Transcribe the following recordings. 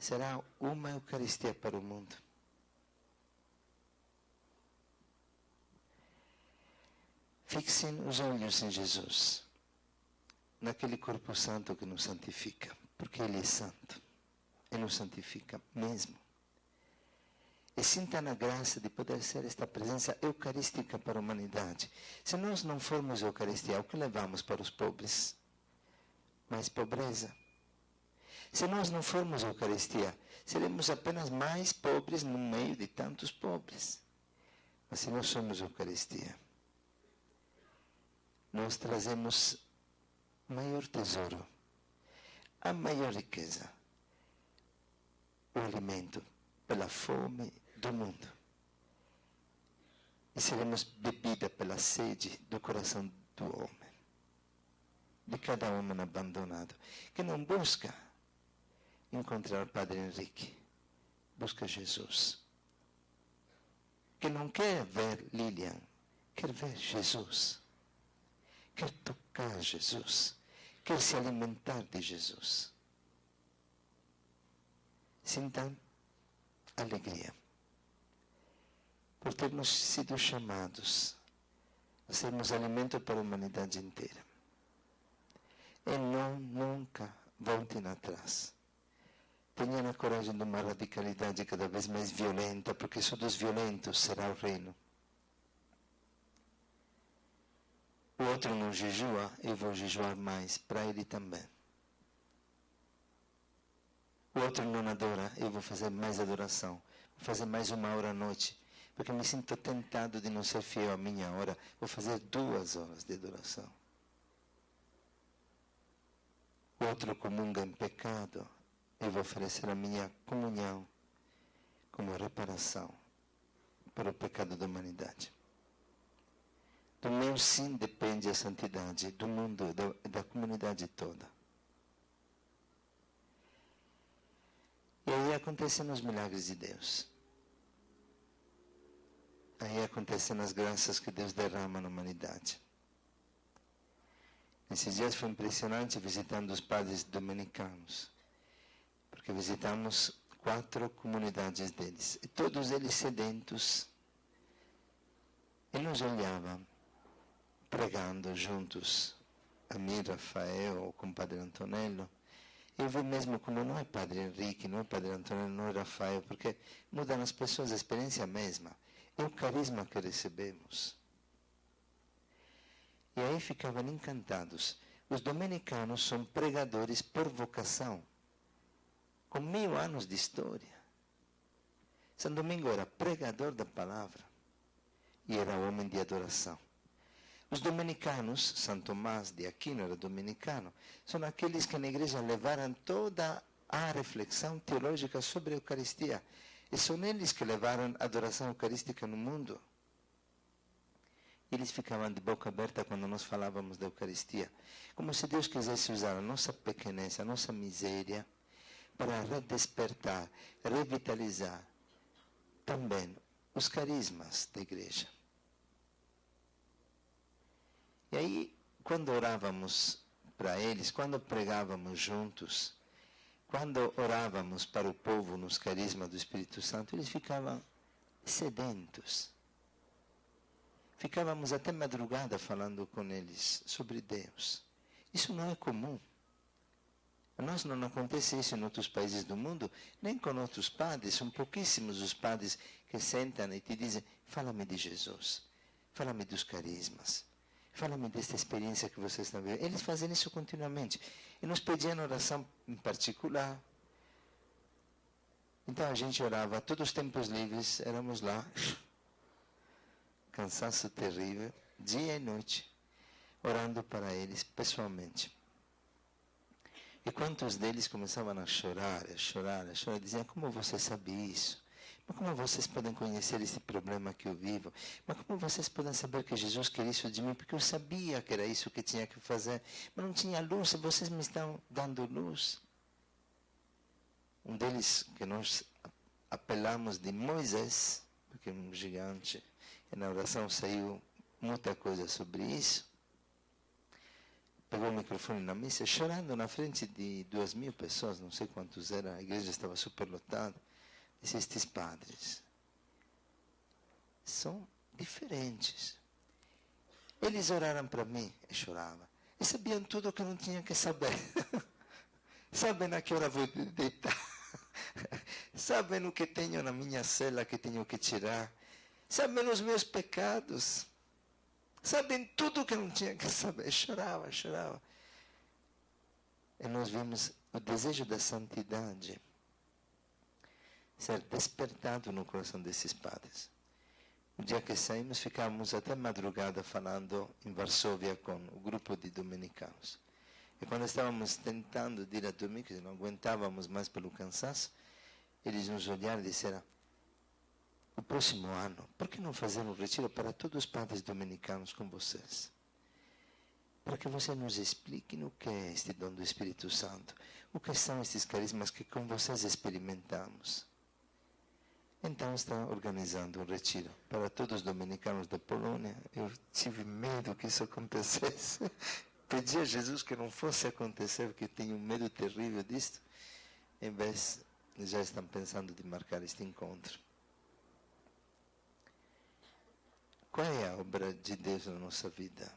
será uma Eucaristia para o mundo. Fixem os olhos em Jesus, naquele corpo santo que nos santifica, porque Ele é santo, Ele nos santifica mesmo. E sintam a graça de poder ser esta presença eucarística para a humanidade. Se nós não formos Eucaristia, o que levamos para os pobres? Mais pobreza. Se nós não formos Eucaristia, seremos apenas mais pobres no meio de tantos pobres. Mas se nós somos Eucaristia, nós trazemos maior tesouro, a maior riqueza, o alimento pela fome do mundo. E seremos bebida pela sede do coração do homem, de cada homem abandonado, que não busca encontrar Padre Henrique, busca Jesus. Que não quer ver Lilian, quer ver Jesus. Quer tocar Jesus, quer se alimentar de Jesus. Sintam alegria por termos sido chamados a sermos alimento para a humanidade inteira. E nunca voltem atrás. Tenham a coragem de uma radicalidade cada vez mais violenta, porque só dos violentos será o reino. O outro não jejua, eu vou jejuar mais, para ele também. O outro não adora, eu vou fazer mais adoração. Vou fazer mais 1 hora à noite, porque me sinto tentado de não ser fiel à minha hora. Vou fazer 2 horas de adoração. O outro comunga em pecado, eu vou oferecer a minha comunhão como reparação para o pecado da humanidade. Do meu sim depende a santidade do mundo, da comunidade toda. E aí acontecem os milagres de Deus. Aí acontecem as graças que Deus derrama na humanidade. Nesses dias foi impressionante visitando os padres dominicanos, porque visitamos 4 comunidades deles, e todos eles sedentos. E nos olhavam, pregando juntos, a mim, Rafael, com o Padre Antonello. Eu vi mesmo como não é Padre Henrique, não é Padre Antonello, não é Rafael, porque mudam as pessoas, a experiência mesma. É o carisma que recebemos. E aí ficavam encantados. Os dominicanos são pregadores por vocação, com 1000 anos de história. São Domingo era pregador da palavra e era homem de adoração. Os dominicanos, São Tomás de Aquino era dominicano, são aqueles que na igreja levaram toda a reflexão teológica sobre a Eucaristia. E são eles que levaram a adoração eucarística no mundo. Eles ficavam de boca aberta quando nós falávamos da Eucaristia, como se Deus quisesse usar a nossa pequenez, a nossa miséria, para redespertar, revitalizar também os carismas da igreja. E aí, quando orávamos para eles, quando pregávamos juntos, quando orávamos para o povo nos carismas do Espírito Santo, eles ficavam sedentos. Ficávamos até madrugada falando com eles sobre Deus. Isso não é comum. A nós não acontece isso em outros países do mundo, nem com outros padres. São pouquíssimos os padres que sentam e te dizem: fala-me de Jesus, fala-me dos carismas. Fala-me desta experiência que vocês estão vivendo. Eles fazem isso continuamente. E nos pediam oração em particular. Então a gente orava, todos os tempos livres, éramos lá. Cansaço terrível, dia e noite, orando para eles pessoalmente. E quantos deles começavam a chorar, diziam: como você sabe isso? Mas como vocês podem conhecer esse problema que eu vivo? Mas como vocês podem saber que Jesus quer isso de mim? Porque eu sabia que era isso que tinha que fazer, mas não tinha luz, e vocês me estão dando luz. Um deles, que nós apelamos de Moisés, porque é um gigante, e na oração saiu muita coisa sobre isso, pegou o microfone na missa, chorando na frente de 2.000 pessoas, não sei quantos eram, a igreja estava superlotada. Disse: estes padres são diferentes. Eles oraram para mim, e chorava. E sabiam tudo o que eu não tinha que saber. Sabem a que hora vou deitar. Sabem o que tenho na minha cela que tenho que tirar. Sabem os meus pecados. Sabem tudo o que eu não tinha que saber. Chorava, chorava. E nós vimos o desejo da santidade ser despertado no coração desses padres. O dia que saímos, ficávamos até madrugada falando em Varsóvia com o grupo de dominicanos. E quando estávamos tentando ir a dormir, que não aguentávamos mais pelo cansaço, eles nos olharam e disseram: o próximo ano, por que não fazer um retiro para todos os padres dominicanos com vocês? Para que você nos explique o que é este dom do Espírito Santo, o que são estes carismas que com vocês experimentamos. Então está organizando um retiro para todos os dominicanos da Polônia. Eu tive medo que isso acontecesse. Pedi a Jesus que não fosse acontecer, porque tenho um medo terrível disto. Em vez, já estão pensando de marcar este encontro. Qual é a obra de Deus na nossa vida?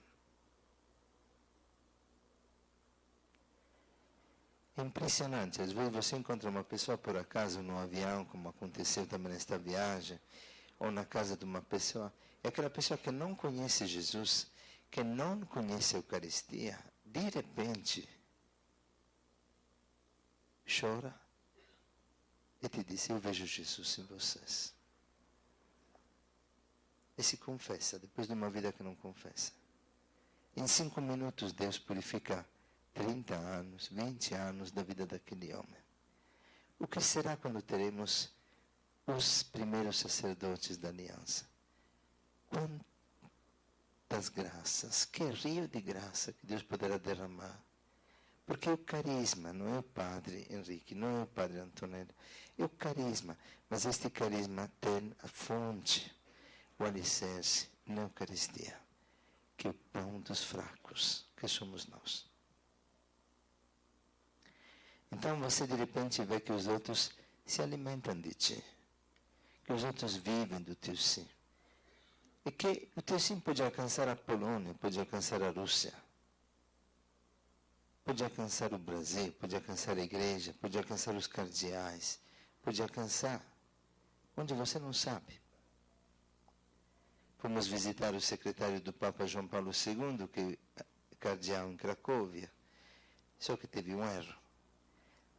É impressionante. Às vezes você encontra uma pessoa por acaso no avião, como aconteceu também nesta viagem, ou na casa de uma pessoa. É aquela pessoa que não conhece Jesus, que não conhece a Eucaristia, de repente chora e te diz: eu vejo Jesus em vocês. E se confessa, depois de uma vida que não confessa. Em 5 minutos Deus purifica 30 anos, 20 anos da vida daquele homem. O que será quando teremos os primeiros sacerdotes da aliança? Quantas graças, que rio de graça que Deus poderá derramar. Porque o carisma não é o padre Henrique, não é o padre Antonello, é o carisma. Mas este carisma tem a fonte, o alicerce na Eucaristia, que é o pão dos fracos, que somos nós. Então você de repente vê que os outros se alimentam de ti, que os outros vivem do teu sim. E que o teu sim pode alcançar a Polônia, pode alcançar a Rússia, pode alcançar o Brasil, pode alcançar a igreja, pode alcançar os cardeais, pode alcançar onde você não sabe. Fomos visitar o secretário do Papa João Paulo II, que é cardeal em Cracóvia, só que teve um erro.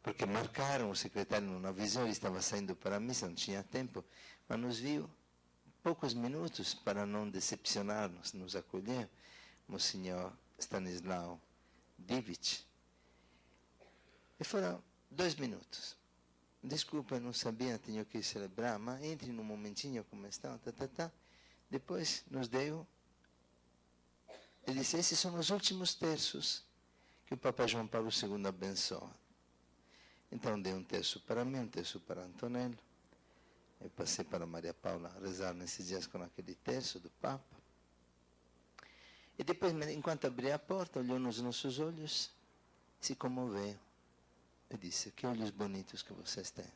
Porque marcaram o secretário, não avisou, ele estava saindo para a missa, não tinha tempo, mas nos viu poucos minutos para não decepcionar-nos, nos acolheu, Monsenhor Stanislaw Divic. E foram 2 minutos. Desculpa, não sabia, tenho que celebrar, mas entre num momentinho como está, Depois nos deu, ele disse: esses são os últimos terços que o Papa João Paulo II abençoa. Então dei um terço para mim, um terço para Antonello. Eu passei para Maria Paula rezar nesses dias com aquele terço do Papa. E depois, enquanto abria a porta, olhou nos nossos olhos, se comoveu. E disse: que olhos bonitos que vocês têm.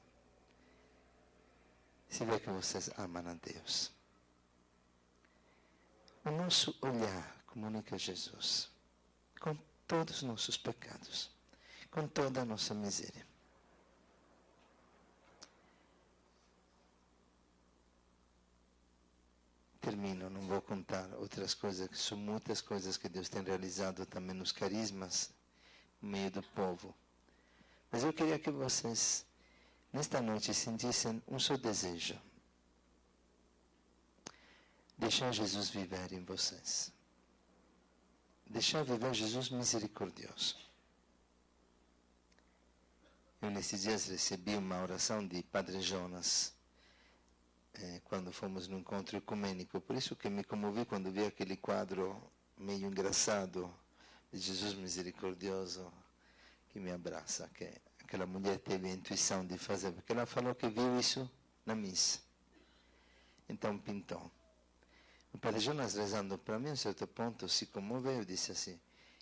Se vê que vocês amam a Deus. O nosso olhar comunica Jesus com todos os nossos pecados, com toda a nossa miséria. Termino, não vou contar outras coisas, que são muitas coisas que Deus tem realizado também nos carismas, no meio do povo. Mas eu queria que vocês, nesta noite, sentissem um só desejo: deixar Jesus viver em vocês. Deixar viver Jesus misericordioso. Eu, nesses dias, recebi uma oração de Padre Jonas, quando fomos no encontro ecumênico. Por isso que me comovi quando vi aquele quadro meio engraçado de Jesus misericordioso que me abraça, que aquela mulher teve a intuição de fazer, porque ela falou que viu isso na missa. Então pintou. O Padre Jonas, rezando para mim, a um certo ponto se comoveu e disse assim: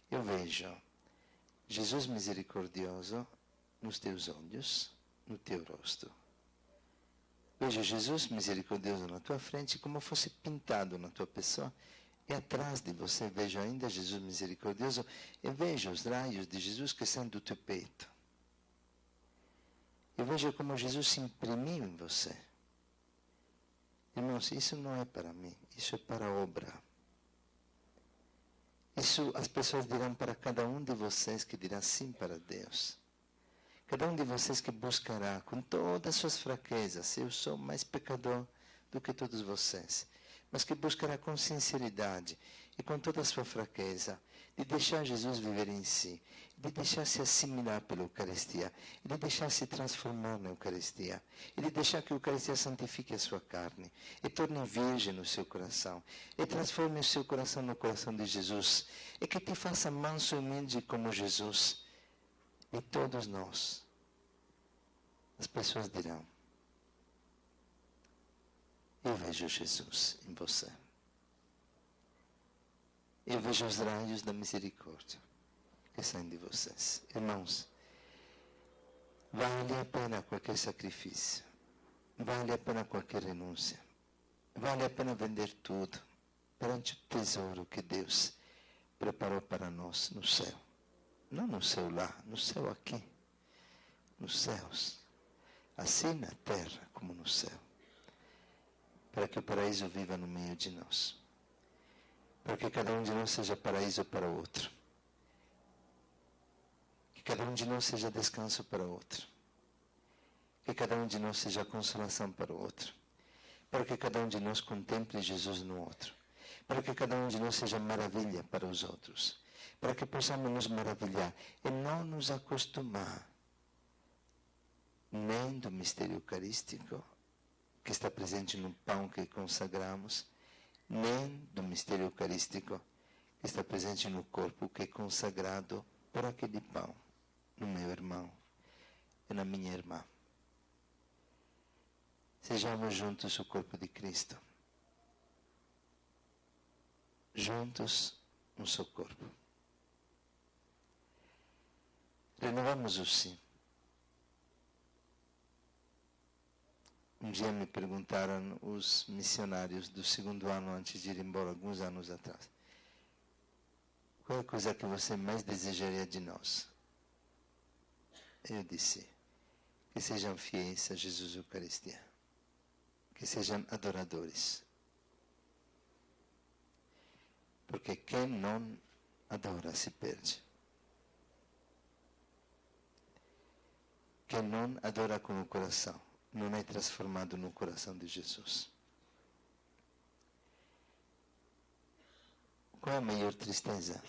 Eu vejo Jesus misericordioso nos teus olhos, no teu rosto. Vejo Jesus misericordioso na tua frente, como fosse pintado na tua pessoa. E atrás de você vejo ainda Jesus misericordioso e vejo os raios de Jesus que saem do teu peito. Eu vejo como Jesus se imprimiu em você. Irmãos, isso não é para mim, isso é para a obra. Isso as pessoas dirão para cada um de vocês que dirá sim para Deus. Cada um de vocês que buscará com todas as suas fraquezas, eu sou mais pecador do que todos vocês, mas que buscará com sinceridade e com toda a sua fraqueza, de deixar Jesus viver em si, de deixar-se assimilar pela Eucaristia, e de deixar-se transformar na Eucaristia, e de deixar que a Eucaristia santifique a sua carne, e torne virgem o seu coração, e transforme o seu coração no coração de Jesus, e que te faça manso e humilde como Jesus. E todos nós, as pessoas dirão, eu vejo Jesus em você. Eu vejo os raios da misericórdia que saem de vocês. Irmãos, vale a pena qualquer sacrifício. Vale a pena qualquer renúncia. Vale a pena vender tudo perante o tesouro que Deus preparou para nós no céu. Não no céu lá, no céu aqui. Nos céus. Assim na terra como no céu. Para que o paraíso viva no meio de nós. Para que cada um de nós seja paraíso para o outro. Que cada um de nós seja descanso para o outro. Que cada um de nós seja consolação para o outro. Para que cada um de nós contemple Jesus no outro. Para que cada um de nós seja maravilha para os outros. Para que possamos nos maravilhar e não nos acostumar nem do mistério eucarístico, que está presente no pão que consagramos, nem do mistério eucarístico que está presente no corpo que é consagrado por aquele pão, no meu irmão e na minha irmã. Sejamos juntos o corpo de Cristo. Juntos um só corpo. Renovamos o sim. Um dia me perguntaram os missionários do 2º ano antes de ir embora, alguns anos atrás, qual é a coisa que você mais desejaria de nós? Eu disse, que sejam fiéis a Jesus e a Eucaristia, que sejam adoradores. Porque quem não adora se perde. Quem não adora com o coração não é transformado no coração de Jesus. Qual é a maior tristeza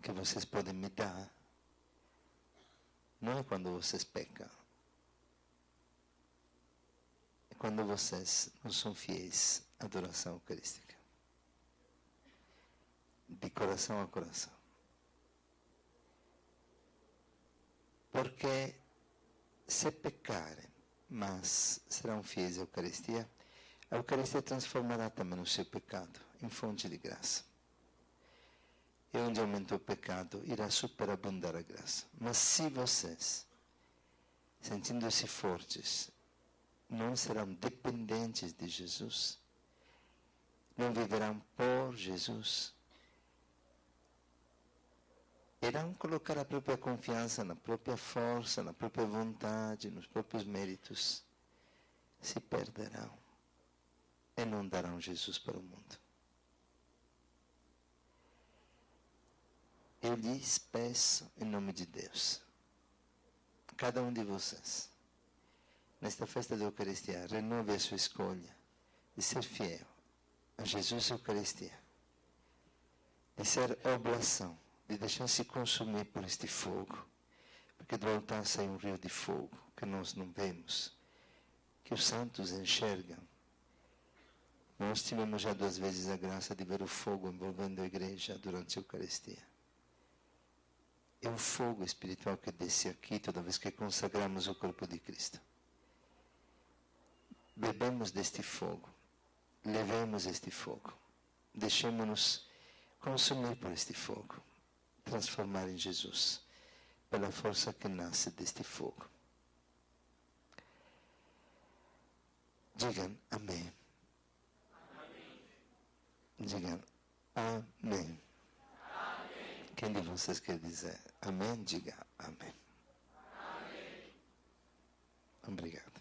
que vocês podem me dar? Não é quando vocês pecam. É quando vocês não são fiéis à adoração eucarística. De coração a coração. Porque se pecarem, mas serão fiéis à Eucaristia, a Eucaristia transformará também o seu pecado em fonte de graça. E onde aumentou o pecado, irá superabundar a graça. Mas se vocês, sentindo-se fortes, não serão dependentes de Jesus, não viverão por Jesus, irão colocar a própria confiança na própria força, na própria vontade, nos próprios méritos, se perderão e não darão Jesus para o mundo. Eu lhes peço em nome de Deus, cada um de vocês, nesta festa da Eucaristia, renove a sua escolha de ser fiel a Jesus e a Eucaristia, de ser oblação, de deixar-se consumir por este fogo, porque do altar sai um rio de fogo que nós não vemos, que os santos enxergam. Nós tivemos já 2 vezes a graça de ver o fogo envolvendo a igreja durante a Eucaristia. É um fogo espiritual que desce aqui toda vez que consagramos o corpo de Cristo. Bebemos deste fogo, levemos este fogo, deixemos-nos consumir por este fogo. transformar em Jesus, pela força que nasce deste fogo. Digam amém. Digam amém. Quem de vocês quer dizer amém? Diga amém. Obrigado.